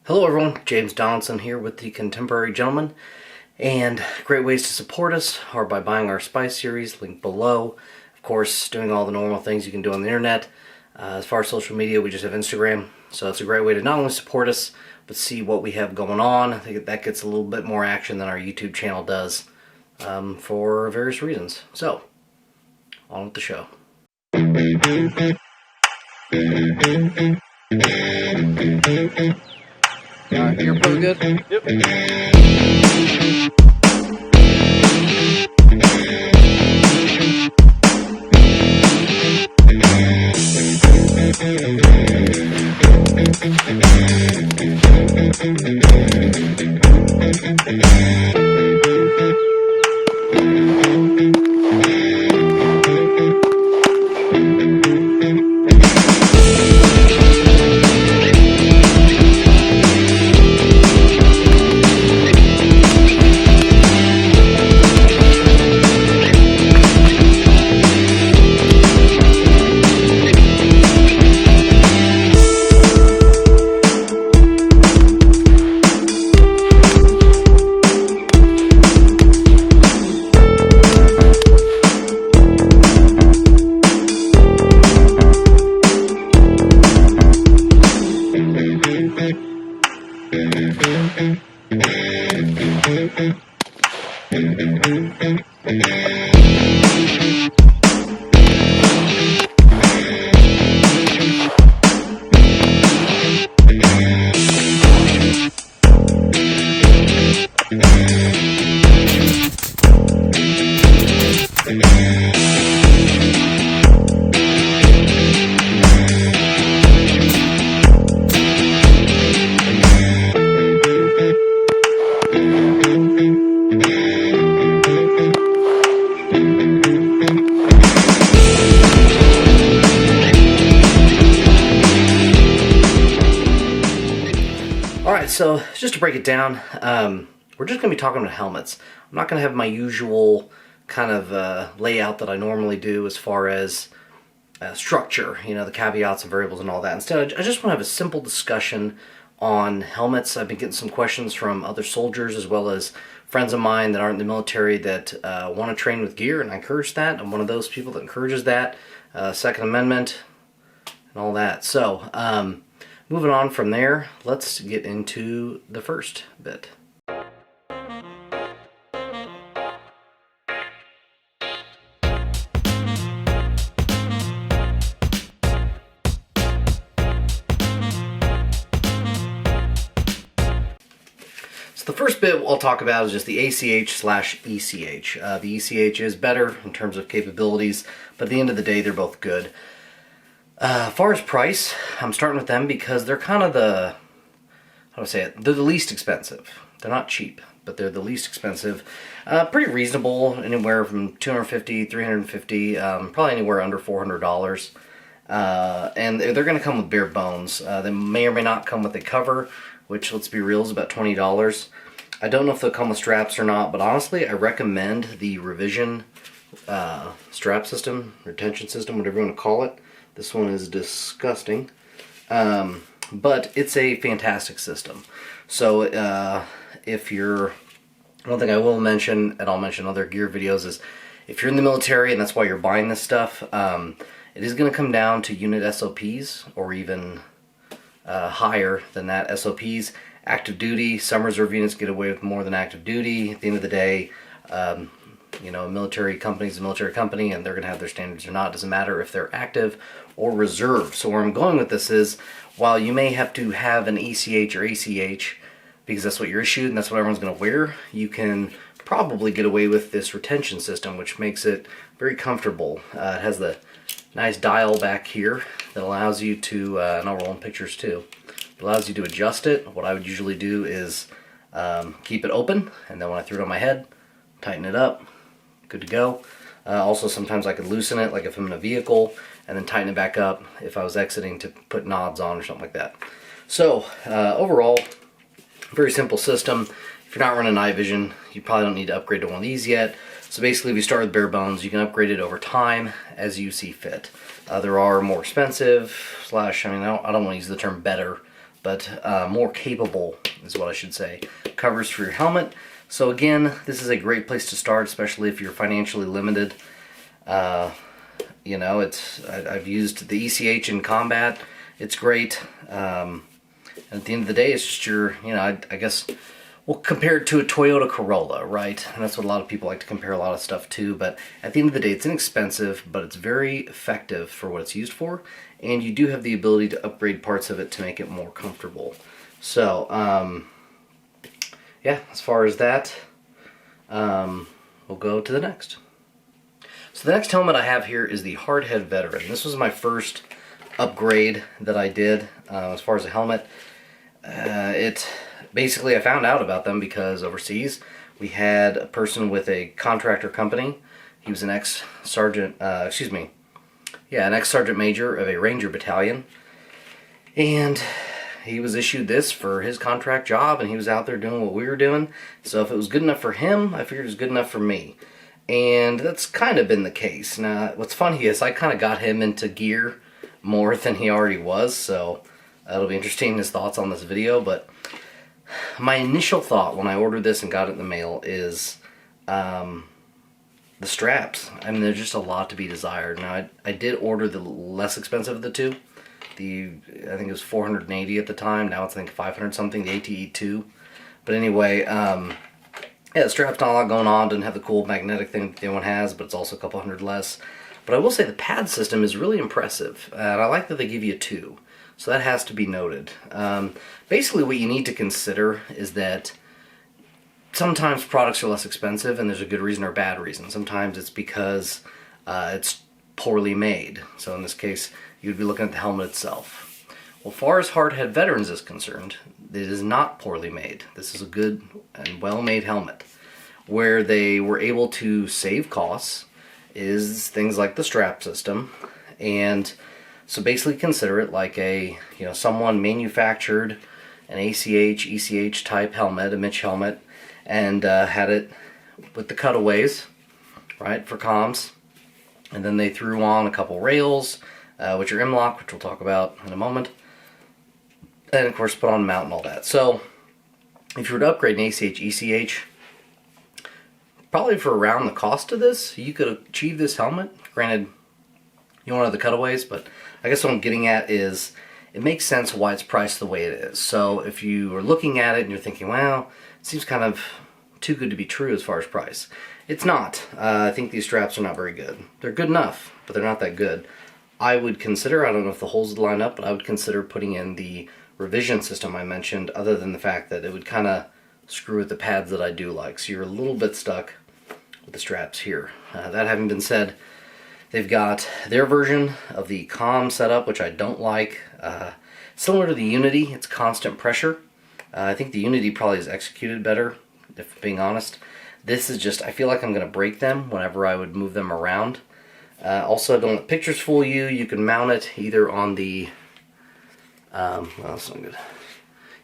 Hello everyone, James Donaldson here with the Contemporary Gentleman, and great ways to support us are by buying our Spice series, link below. Of course, doing all the normal things you can do on the internet. As far as social media, we just have Instagram, so it's a great way to not only support us, but see what we have going on. I think that gets a little bit more action than our YouTube channel does for various reasons. So, on with the show. Alright, you're pretty good? Yep. So just to break it down, we're just going to be talking about helmets. I'm not going to have my usual kind of layout that I normally do as far as structure, you know, the caveats and variables and all that. Instead, I just want to have a simple discussion on helmets. I've been getting some questions from other soldiers as well as friends of mine that aren't in the military that want to train with gear, and I encourage that. I'm one of those people that encourages that. Second Amendment and all that. So, moving on from there, let's get into the first bit. So the first bit I'll talk about is just the ACH/ECH. The ECH is better in terms of capabilities, but at the end of the day, they're both good. As far as price, I'm starting with them because they're kind of the, how do I say it, they're the least expensive. They're not cheap, but they're the least expensive. Pretty reasonable, anywhere from $250, $350, probably anywhere under $400. And they're going to come with bare bones. They may or may not come with a cover, which, let's be real, is about $20. I don't know if they'll come with straps or not, but honestly, I recommend the revision strap system, retention system, whatever you want to call it. This one is disgusting, but it's a fantastic system. So if you're, one thing I will mention, and I'll mention other gear videos, is if you're in the military and that's why you're buying this stuff, it is going to come down to unit SOPs or even higher than that SOPs. Active duty, some reserve units get away with more than active duty. At the end of the day, you know, a military company is a military company, and they're going to have their standards or not. It doesn't matter if they're active or reserve. So where I'm going with this is, while you may have to have an ECH or ACH, because that's what you're issued and that's what everyone's going to wear, you can probably get away with this retention system, which makes it very comfortable. It has the nice dial back here that allows you to, and I'll roll in pictures too, it allows you to adjust it. What I would usually do is keep it open, and then when I threw it on my head, tighten it up, good to go. Also, sometimes I could loosen it, like if I'm in a vehicle, and then tighten it back up if I was exiting to put knobs on or something like that. So, overall, very simple system. If you're not running night vision, you probably don't need to upgrade to one of these yet. So basically, if you start with bare bones, you can upgrade it over time as you see fit. There are more expensive, I don't want to use the term better, but more capable is what I should say, covers for your helmet. So again, this is a great place to start, especially if you're financially limited. You know, I've used the ECH in combat. It's great. At the end of the day, it's just your, you know, I guess we'll compare it to a Toyota Corolla, right? And that's what a lot of people like to compare a lot of stuff to. But at the end of the day, it's inexpensive, but it's very effective for what it's used for. And you do have the ability to upgrade parts of it to make it more comfortable. So, yeah, as far as that, we'll go to the next. So the next helmet I have here is the Hardhead Veteran. This was my first upgrade that I did as far as a helmet. Basically, I found out about them because overseas we had a person with a contractor company. He was an ex-sergeant, an ex-sergeant major of a Ranger battalion, and he was issued this for his contract job, and he was out there doing what we were doing. So if it was good enough for him, I figured it was good enough for me. And that's kind of been the case. Now, what's funny is I kind of got him into gear more than he already was, so it'll be interesting his thoughts on this video. But my initial thought when I ordered this and got it in the mail is the straps. I mean, there's just a lot to be desired. Now, I did order the less expensive of the two. I think it was $480 at the time. Now it's, I think, $500 something, the ATE2. But anyway, yeah, the strap's not a lot going on. Doesn't have the cool magnetic thing that the other one has, but it's also a couple hundred less. But I will say the pad system is really impressive. And I like that they give you two. So that has to be noted. Basically, what you need to consider is that sometimes products are less expensive, and there's a good reason or a bad reason. Sometimes it's because it's poorly made. So in this case, you'd be looking at the helmet itself. Well, as far as Hardhead Veterans is concerned, it is not poorly made. This is a good and well-made helmet. Where they were able to save costs is things like the strap system. And so basically consider it like someone manufactured an ACH, ECH type helmet, a Mitch helmet, and had it with the cutaways, right, for comms. And then they threw on a couple rails, which are M-LOK, which we'll talk about in a moment. And of course put on a mount and all that. So if you were to upgrade an ACH, ECH, probably for around the cost of this, you could achieve this helmet. Granted, you don't have the cutaways, but I guess what I'm getting at is it makes sense why it's priced the way it is. So if you are looking at it and you're thinking, well, it seems kind of too good to be true as far as price. It's not. I think these straps are not very good. They're good enough, but they're not that good. I would consider, I don't know if the holes would line up, but I would consider putting in the revision system I mentioned, other than the fact that it would kind of screw with the pads that I do like. So you're a little bit stuck with the straps here. That having been said, they've got their version of the comm setup, which I don't like. Similar to the Unity, it's constant pressure. I think the Unity probably is executed better, if being honest. This is just, I feel like I'm going to break them whenever I would move them around. Also, don't let pictures fool you. You can mount it either on the, well, that's not good.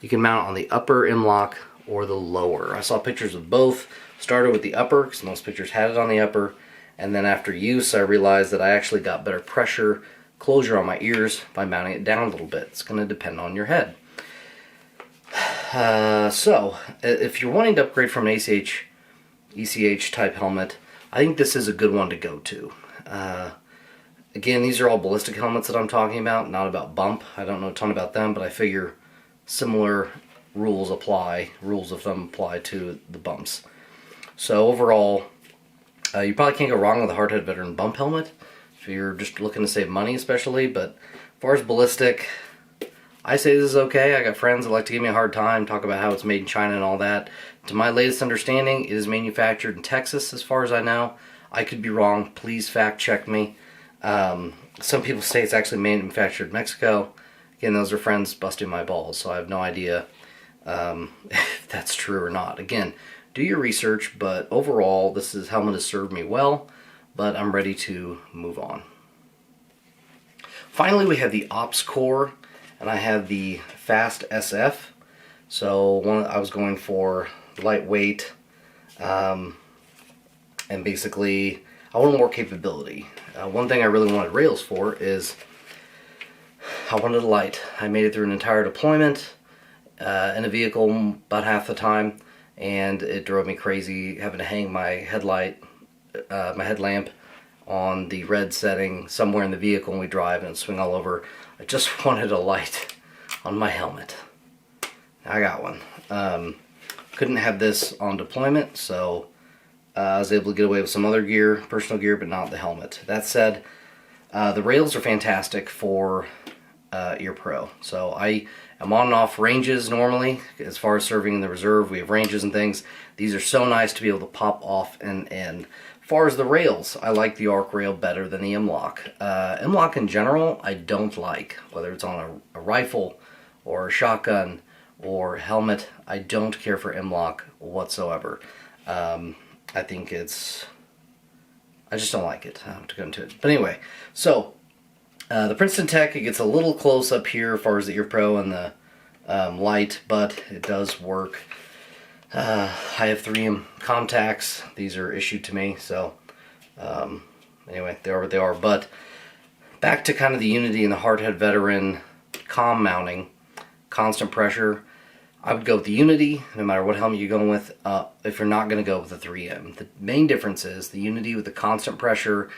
You can mount it on the upper M-LOK or the lower. I saw pictures of both. Started with the upper, because most pictures had it on the upper. And then after use, I realized that I actually got better pressure closure on my ears by mounting it down a little bit. It's going to depend on your head. So, if you're wanting to upgrade from an ACH, ECH type helmet, I think this is a good one to go to. Again, these are all ballistic helmets that I'm talking about, not about bump. I don't know a ton about them, but I figure similar rules of thumb apply to the bumps. So overall, you probably can't go wrong with a Hardhead Veteran bump helmet if you're just looking to save money especially. But as far as ballistic, I say this is okay. I got friends that like to give me a hard time, talk about how it's made in China and all that. To my latest understanding, it is manufactured in Texas as far as I know. I could be wrong. Please fact check me. Some people say it's actually manufactured in Mexico. Again, those are friends busting my balls, so I have no idea if that's true or not. Again, do your research, but overall, this helmet has served me well, but I'm ready to move on. Finally, we have the Ops Core, and I have the Fast SF. So I was going for lightweight, and basically I wanted more capability. One thing I really wanted rails for is I wanted a light. I made it through an entire deployment in a vehicle about half the time, and it drove me crazy having to hang my headlamp on the red setting somewhere in the vehicle when we drive and swing all over. I just wanted a light on my helmet. I got one. Couldn't have this on deployment, so I was able to get away with some other gear, personal gear, but not the helmet. That said, the rails are fantastic for Ear Pro. So I am on and off ranges normally. As far as serving in the reserve, we have ranges and things. These are so nice to be able to pop off and in. As far as the rails, I like the arc rail better than the M-LOK. M-LOK in general, I don't like. Whether it's on a rifle or a shotgun or helmet, I don't care for M-LOK whatsoever. I think I just don't like it. I have to go into it. But anyway, so the Princeton Tech, it gets a little close up here as far as the Ear Pro and the light, but it does work. I have 3M contacts. These are issued to me, so anyway, they are what they are. But back to kind of the Unity and the Hardhead Veteran comm mounting, constant pressure. I would go with the Unity, no matter what helmet you're going with, if you're not going to go with the 3M. The main difference is the Unity with the constant pressure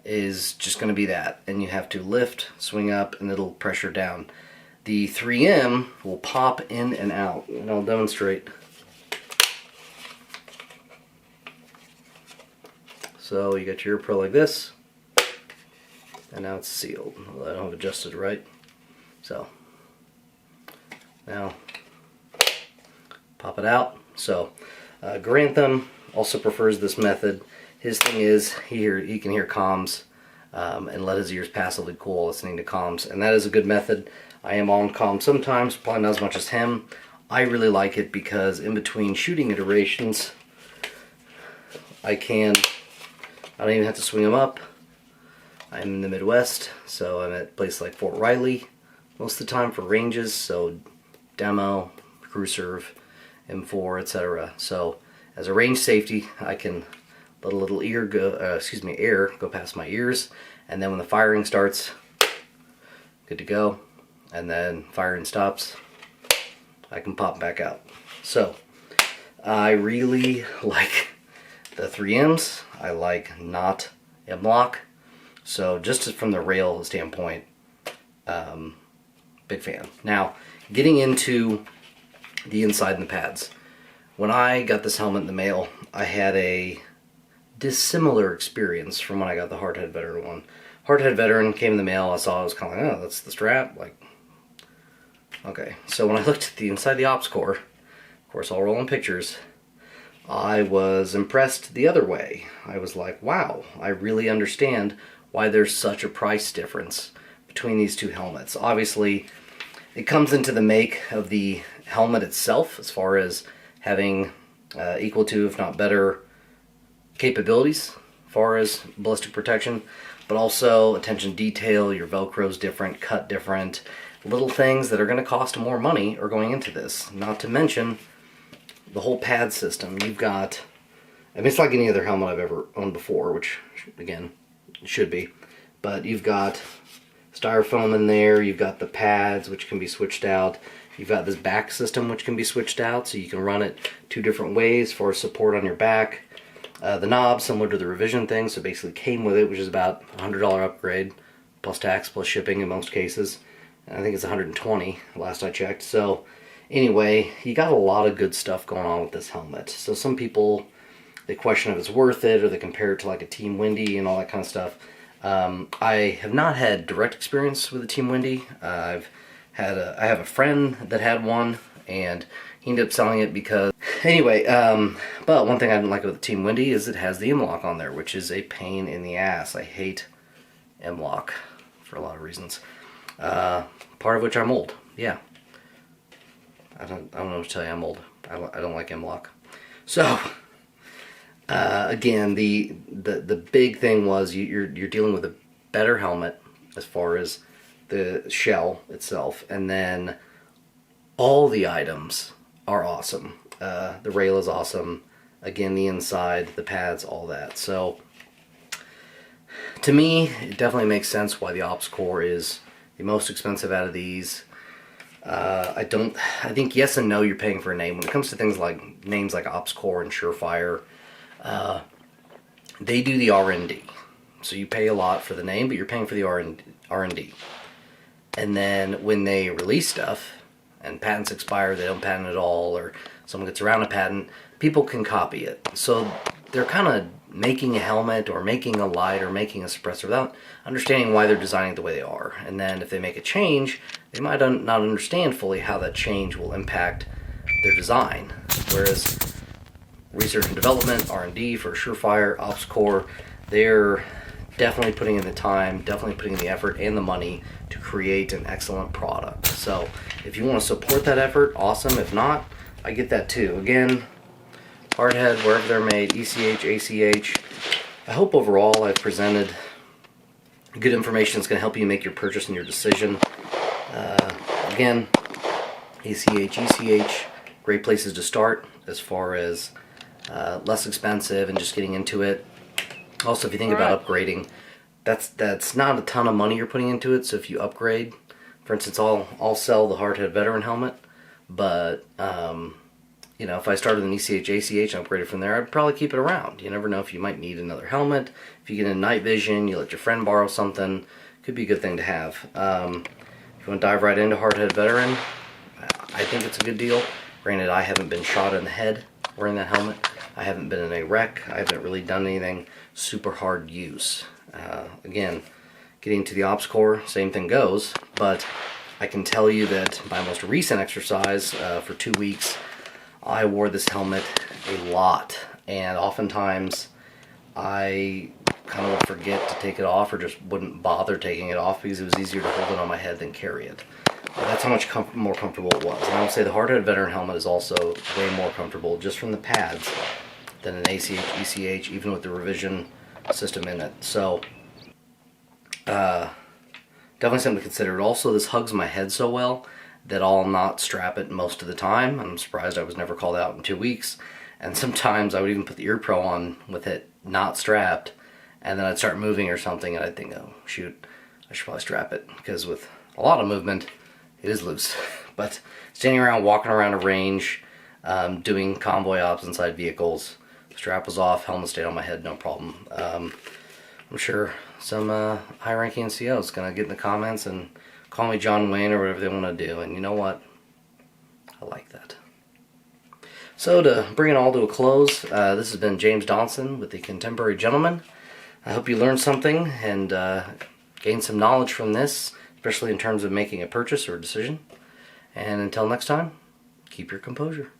is just going to be that. And you have to lift, swing up, and it'll pressure down. The 3M will pop in and out. And I'll demonstrate. So you got your Ear Pro like this. And now it's sealed. Well, I don't have adjusted right. So now pop it out. So Grantham also prefers this method. His thing is he can hear comms and let his ears passively cool listening to comms, and that is a good method. I am on comms sometimes, probably not as much as him. I really like it because in between shooting iterations, I don't even have to swing them up. I'm in the Midwest, so I'm at a place like Fort Riley most of the time for ranges, so demo, crew serve, M4, etc. So as a range safety, I can let a little air go past my ears, and then when the firing starts, good to go. And then firing stops, I can pop back out. So I really like the 3Ms. I like not M-LOK. So just from the rail standpoint, big fan. Now, getting into the inside and the pads. When I got this helmet in the mail, I had a dissimilar experience from when I got the Hardhead Veteran one. Hardhead Veteran came in the mail, I saw it, was kind of like, oh, that's the strap, like, okay. So when I looked at the inside the ops core, of course all rolling pictures, I was impressed the other way. I was like, wow, I really understand why there's such a price difference between these two helmets. Obviously, it comes into the make of the helmet itself as far as having equal to, if not better, capabilities as far as ballistic protection, but also attention detail, your Velcro's different, cut different, little things that are going to cost more money are going into this. Not to mention the whole pad system. You've got, I mean, it's like any other helmet I've ever owned before, which again, it should be, but you've got styrofoam in there, you've got the pads which can be switched out, you've got this back system which can be switched out, so you can run it two different ways for support on your back. The knob, similar to the revision thing, so basically came with it, which is about a $100 upgrade, plus tax, plus shipping in most cases. And I think it's $120 last I checked. So anyway, you got a lot of good stuff going on with this helmet. So some people, they question if it's worth it, or they compare it to like a Team Windy and all that kind of stuff. I have not had direct experience with a Team Windy. I have a friend that had one, and he ended up selling it because anyway, but one thing I didn't like about the Team Windy is it has the M-LOK on there, which is a pain in the ass. I hate M-LOK for a lot of reasons. Part of which I'm old. Yeah. I don't know what to tell you, I'm old. I don't like M-LOK. So again, the big thing was you're dealing with a better helmet as far as the shell itself, and then all the items are awesome. The rail is awesome. Again, the inside, the pads, all that. So to me, it definitely makes sense why the ops core is the most expensive out of these. I think yes and no, you're paying for a name. When it comes to things like names like OpsCore and Surefire, they do the R&D. So you pay a lot for the name, but you're paying for the R&D. And then when they release stuff, and patents expire, they don't patent it all, or someone gets around a patent, people can copy it. So they're kind of making a helmet or making a light or making a suppressor without understanding why they're designing it the way they are. And then if they make a change, they might not understand fully how that change will impact their design. Whereas research and development, R&D for Surefire, OpsCore, they're definitely putting in the time, definitely putting in the effort and the money to create an excellent product. So if you want to support that effort, awesome. If not, I get that too. Again, hardhead, wherever they're made, ECH, ACH. I hope overall I've presented good information that's going to help you make your purchase and your decision. Again, ACH, ECH, great places to start as far as less expensive and just getting into it. Also, if you think about upgrading, that's not a ton of money you're putting into it. So if you upgrade, for instance, I'll sell the hardhead veteran helmet, but you know, if I started an ECH, ACH and upgraded from there, I'd probably keep it around. You never know if you might need another helmet. If you get in night vision, you let your friend borrow something, could be a good thing to have. If you want to dive right into hardhead veteran, I think it's a good deal. Granted, I haven't been shot in the head wearing that helmet. I haven't been in a wreck. I haven't really done anything super hard use. Again, getting to the OpsCore, same thing goes, but I can tell you that my most recent exercise for 2 weeks, I wore this helmet a lot, and oftentimes I kind of would forget to take it off or just wouldn't bother taking it off because it was easier to hold it on my head than carry it. That's how much more comfortable it was. And I would say the hardhead veteran helmet is also way more comfortable just from the pads than an ACH, ECH, even with the revision system in it. So definitely something to consider. Also, this hugs my head so well that I'll not strap it most of the time. I'm surprised I was never called out in 2 weeks. And sometimes I would even put the ear pro on with it not strapped, and then I'd start moving or something, and I'd think, oh shoot, I should probably strap it, because with a lot of movement, it is loose. But standing around, walking around a range, doing convoy ops inside vehicles, strap was off, helmet stayed on my head, no problem. I'm sure some high-ranking NCO is going to get in the comments and call me John Wayne or whatever they want to do, and you know what? I like that. So to bring it all to a close, this has been James Donson with the Contemporary Gentleman. I hope you learned something and gained some knowledge from this, especially in terms of making a purchase or a decision. And until next time, keep your composure.